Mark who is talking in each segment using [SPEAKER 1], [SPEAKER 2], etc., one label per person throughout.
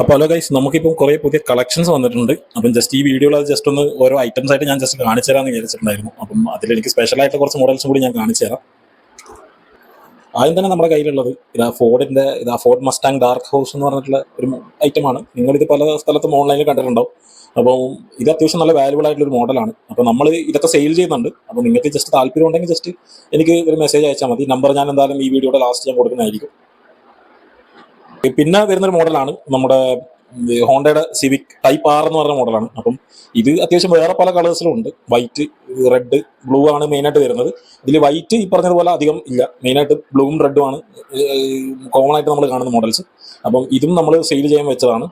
[SPEAKER 1] അപ്പോൾ hello guys, നമുക്കിപ്പം കുറേ പുതിയ കളക്ഷൻസ് വന്നിട്ടുണ്ട്. അപ്പം ജസ്റ്റ് ഈ വീഡിയോയിൽ അത് ജസ്റ്റ് ഒന്ന് ഓരോ ഐറ്റംസ് ആയിട്ട് ഞാൻ ജസ്റ്റ് കാണിച്ചു തരാമെന്ന് വിചാരിച്ചിട്ടുണ്ടായിരുന്നു. അപ്പം അതിലെനിക്ക് സ്പെഷ്യലായിട്ട് കുറച്ച് മോഡൽസും കൂടി ഞാൻ കാണിച്ചു തരാം. ആദ്യം തന്നെ നമ്മുടെ കയ്യിലുള്ളത് ഫോർഡ് മസ്റ്റാങ് ഡാർക്ക് ഹൗസ് എന്ന് പറഞ്ഞിട്ടുള്ള ഒരു ഐറ്റമാണ്. നിങ്ങളിത് പല സ്ഥലത്തും ഓൺലൈനിൽ കണ്ടിട്ടുണ്ടാവും. അപ്പോൾ ഇത് അത്യാവശ്യം നല്ല വാല്യുബിൾ ആയിട്ടുള്ള ഒരു മോഡലാണ്. അപ്പോൾ നമ്മൾ ഇതൊക്കെ സെയിൽ ചെയ്യുന്നുണ്ട്. അപ്പോൾ നിങ്ങൾക്ക് ജസ്റ്റ് താല്പര്യം ഉണ്ടെങ്കിൽ ജസ്റ്റ് എനിക്ക് ഒരു മെസ്സേജ് അയച്ചാൽ മതി. നമ്പർ ഞാൻ എന്തായാലും ഈ വീഡിയോയുടെ ലാസ്റ്റ് ഞാൻ കൊടുക്കുന്നതായിരിക്കും. പിന്നെ വരുന്നൊരു മോഡലാണ് നമ്മുടെ ഹോണ്ടയുടെ സിവിക് ടൈപ്പ് ആർ എന്ന് പറഞ്ഞ മോഡലാണ്. അപ്പം ഇത് അത്യാവശ്യം വേറെ പല കളേഴ്സിലും ഉണ്ട്. വൈറ്റ്, റെഡ്, ബ്ലൂ ആണ് മെയിനായിട്ട് വരുന്നത്. ഇതിൽ വൈറ്റ് ഈ പറഞ്ഞതുപോലെ അധികം ഇല്ല. മെയിനായിട്ട് ബ്ലൂവും റെഡും ആണ് കോമൺ ആയിട്ട് നമ്മൾ കാണുന്ന മോഡൽസ്. അപ്പം ഇതും നമ്മൾ സെയിൽ ചെയ്യാൻ വെച്ചതാണ്.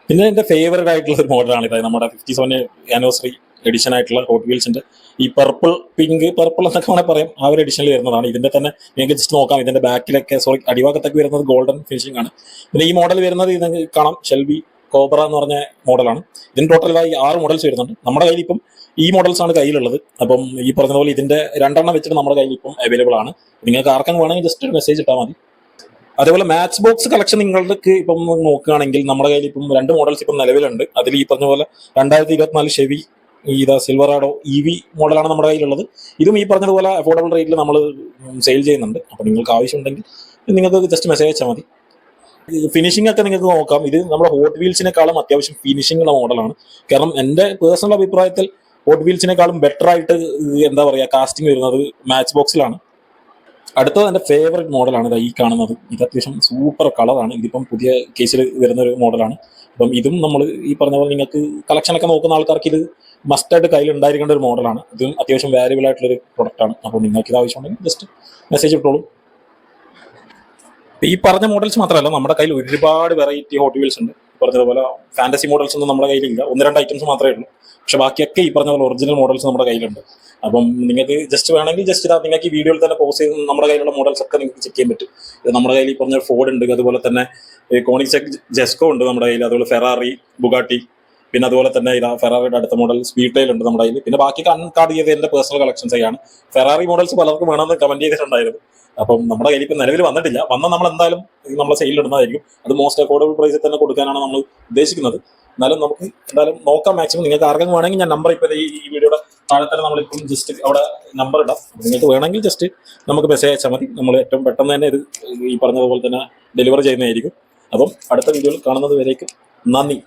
[SPEAKER 1] പിന്നെ എൻ്റെ ഫേവറേറ്റ് ആയിട്ടുള്ള ഒരു മോഡലാണ് ഇത്. നമ്മുടെ 57 ആനിവേഴ്സറി എഡിഷൻ ആയിട്ടുള്ള ഹോട്ട് വീൽസിന്റെ ഈ പർപ്പിൾ എന്നൊക്കെ വേണമെങ്കിൽ പറയാം, ആ ഒരു എഡിഷനിൽ വരുന്നതാണ്. ഇതിന്റെ തന്നെ നിങ്ങൾക്ക് ജസ്റ്റ് നോക്കാം, ഇതിന്റെ ബാക്കിലൊക്കെ അടിഭാഗത്തൊക്കെ വരുന്നത് ഗോൾഡൻ ഫിനിഷിംഗ് ആണ്. പിന്നെ ഈ മോഡൽ വരുന്നത് ഇത് കാണാം, ഷെൽബി കോബ്ര എന്ന് പറഞ്ഞ മോഡലാണ്. ഇതിന് ടോട്ടലായി 6 മോഡൽസ് വരുന്നുണ്ട്. നമ്മുടെ കയ്യിൽ ഇപ്പം ഈ മോഡൽസ് ആണ് കയ്യിലുള്ളത്. അപ്പം ഈ പറഞ്ഞതുപോലെ ഇതിന്റെ 2 എണ്ണം വെച്ചിട്ട് നമ്മുടെ കയ്യിൽ ഇപ്പം അവൈലബിൾ ആണ്. നിങ്ങൾക്ക് ആർക്കും വേണമെങ്കിൽ ജസ്റ്റ് ഒരു മെസ്സേജ് ഇട്ടാൽ മതി. അതേപോലെ മാച്ച് ബോക്സ് കളക്ഷൻ നിങ്ങൾക്ക് ഇപ്പം നോക്കുകയാണെങ്കിൽ നമ്മുടെ കയ്യിൽ ഇപ്പം 2 മോഡൽസ് ഇപ്പം നിലവിലുണ്ട്. അതിൽ ഈ പറഞ്ഞ പോലെ 2024 ഷെവി സിൽവറാഡോ EV മോഡലാണ് നമ്മുടെ കയ്യിലുള്ളത്. ഇതും ഈ പറഞ്ഞതുപോലെ അഫോർഡബിൾ റേറ്റിൽ നമ്മൾ സെയിൽ ചെയ്യുന്നുണ്ട്. അപ്പോൾ നിങ്ങൾക്ക് ആവശ്യമുണ്ടെങ്കിൽ നിങ്ങൾക്ക് ജസ്റ്റ് മെസ്സേജ് അയച്ചാൽ മതി. ഫിനിഷിംഗ് ഒക്കെ നിങ്ങൾക്ക് നോക്കാം. ഇത് നമ്മുടെ ഹോട്ട് വീൽസിനേക്കാളും അത്യാവശ്യം ഫിനിഷിംഗ് ഉള്ള മോഡലാണ്. കാരണം എൻ്റെ പേഴ്സണൽ അഭിപ്രായത്തിൽ ഹോട്ട് വീൽസിനേക്കാളും ബെറ്റർ ആയിട്ട് എന്താ പറയുക കാസ്റ്റിംഗ് വരുന്നത് മാച്ച് ബോക്സിലാണ്. അടുത്തത് എൻ്റെ ഫേവറേറ്റ് മോഡലാണ് ഈ കാണുന്നത്. ഇത് അത്യാവശ്യം സൂപ്പർ കളറാണ്. ഇതിപ്പം പുതിയ കേസിൽ വരുന്ന ഒരു മോഡലാണ്. അപ്പം ഇതും നമ്മൾ ഈ പറഞ്ഞ പോലെ നിങ്ങൾക്ക് കളക്ഷനൊക്കെ നോക്കുന്ന ആൾക്കാർക്ക് ഇത് മസ്റ്റായിട്ട് കയ്യിൽ ഉണ്ടായിരിക്കേണ്ട ഒരു മോഡലാണ്. ഇതും അത്യാവശ്യം വാല്യുബിൾ ആയിട്ടുള്ളൊരു പ്രൊഡക്റ്റാണ്. അപ്പോൾ നിങ്ങൾക്ക് ഇത് ആവശ്യമുണ്ടെങ്കിൽ ജസ്റ്റ് മെസ്സേജ് ഇട്ടോളൂ. ഈ പറഞ്ഞ മോഡൽസ് മാത്രമല്ല, നമ്മുടെ കയ്യിൽ ഒരുപാട് വെറൈറ്റി ഹോട്ട് വീൽസ് ഉണ്ട്. പറഞ്ഞതുപോലെ ഫാന്റസി മോഡൽസ് ഒന്നും നമ്മുടെ കയ്യിലില്ല. 1-2 ഐറ്റംസ് മാത്രമേ ഉള്ളൂ. പക്ഷെ ബാക്കിയൊക്കെ ഈ പറഞ്ഞ പോലെ ഒറിജിനൽ മോഡൽസ് നമ്മുടെ കയ്യിലുണ്ട്. അപ്പം നിങ്ങൾക്ക് ജസ്റ്റ് വേണമെങ്കിൽ ജസ്റ്റ് ഇതാ നിങ്ങൾക്ക് ഈ വീഡിയോയിൽ തന്നെ പോസ്റ്റ് ചെയ്ത് നമ്മുടെ കയ്യിലുള്ള മോഡൽസ് ഒക്കെ നിങ്ങൾക്ക് ചെക്ക് ചെയ്യാൻ പറ്റും. ഇത് നമ്മുടെ കയ്യിൽ ഈ പറഞ്ഞ ഫോർഡ് ഉണ്ട്, അതുപോലെ തന്നെ കോണിസെക് ജെസ്കോ ഉണ്ട് നമ്മുടെ കയ്യിൽ, അതുപോലെ ഫെറാറി, ബുഗാട്ടി, പിന്നെ അതുപോലെ തന്നെ ഫെറാറിയുടെ അടുത്ത മോഡൽ സ്പീഡ് ഉണ്ട് നമ്മുടെ കയ്യിൽ. പിന്നെ ബാക്കി അൺകാർഡ് ചെയ്ത് എൻ്റെ പേഴ്സണൽ കളക്ഷൻസ് ആണ്. ഫെറാറി മോഡൽസ് പലർക്കും വേണമെന്ന് കമന്റ് ചെയ്തിട്ടുണ്ടായിരുന്നു. അപ്പം നമ്മുടെ കയ്യിൽ ഇപ്പം നിലവിൽ വന്നിട്ടില്ല. നമ്മൾ എന്തായാലും നമ്മളെ സെയിൽ ഇടുന്നതായിരിക്കും. അത് മോസ്റ്റ് അഫോർഡബിൾ പ്രൈസിൽ തന്നെ കൊടുക്കാനാണ് നമ്മൾ ഉദ്ദേശിക്കുന്നത്. എന്നാലും നമുക്ക് എന്തായാലും നോക്കാം. മാക്സിമം നിങ്ങൾക്ക് ആർക്കും വേണമെങ്കിൽ ഞാൻ നമ്പർ ഇപ്പോൾ ഈ വീഡിയോയുടെ താഴെ തന്നെ നമ്മളിപ്പം ജസ്റ്റ് അവിടെ നമ്പർ ഇടാം. നിങ്ങൾക്ക് വേണമെങ്കിൽ ജസ്റ്റ് നമുക്ക് മെസ്സേജ് അയച്ചാൽ മതി. നമ്മൾ ഏറ്റവും പെട്ടെന്ന് തന്നെ ഇത് ഈ പറഞ്ഞതുപോലെ തന്നെ ഡെലിവറി ചെയ്യുന്നതായിരിക്കും. അപ്പം അടുത്ത വീഡിയോയിൽ കാണുന്നത് വരേക്കും നന്ദി.